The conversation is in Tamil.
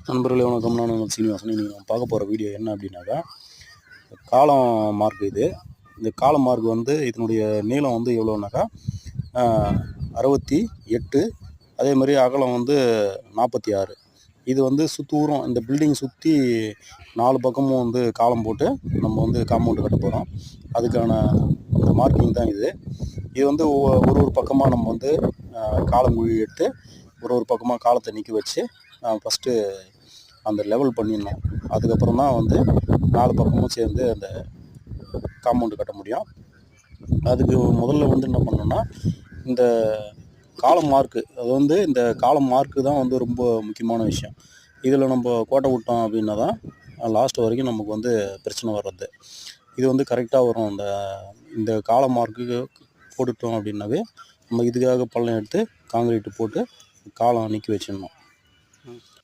நண்பர்களே வணக்கம். நான் உங்கள் சீனிவாசன். இன்றைக்கி நம்ம பார்க்க போகிற வீடியோ என்ன அப்படின்னாக்கா, காலம் மார்க் இது. இந்த காலம் மார்க் வந்து இதனுடைய நீளம் வந்து எவ்வளோனாக்கா 68, அதே மாதிரி அகலம் வந்து 46. இது வந்து சுத்தூரம் இந்த பில்டிங் சுற்றி 4 பக்கமும் வந்து காலம் போட்டு நம்ம வந்து காம்பவுண்டு கட்ட போகிறோம். அதுக்கான இந்த மார்க்கிங் தான் இது. இது வந்து ஒரு பக்கமாக நம்ம வந்து காலம் குழி எடுத்து ஒரு பக்கமாக காலத்தை நிற்க வச்சு ஃபஸ்ட்டு அந்த லெவல் பண்ணிடணும். அதுக்கப்புறம் தான் வந்து 4 பக்கமும் சேர்ந்து அந்த காம்பவுண்டு கட்ட முடியும். அதுக்கு முதல்ல வந்து என்ன பண்ணணும்னா, இந்த காலம் மார்க்கு, அது வந்து இந்த காலம் மார்க்கு தான் வந்து ரொம்ப முக்கியமான விஷயம். இதில் நம்ம கோட்டை விட்டோம் அப்படின்னா தான் லாஸ்ட் வரைக்கும் நமக்கு வந்து பிரச்சனை வர்றது. இது வந்து கரெக்டாக வரும். இந்த காலம் மார்க்கு போட்டுட்டோம் அப்படின்னாவே நம்ம இதுக்காக பள்ளம் எடுத்து காங்கிரீட்டு போட்டு காலம் நிற்க வச்சிடணும்.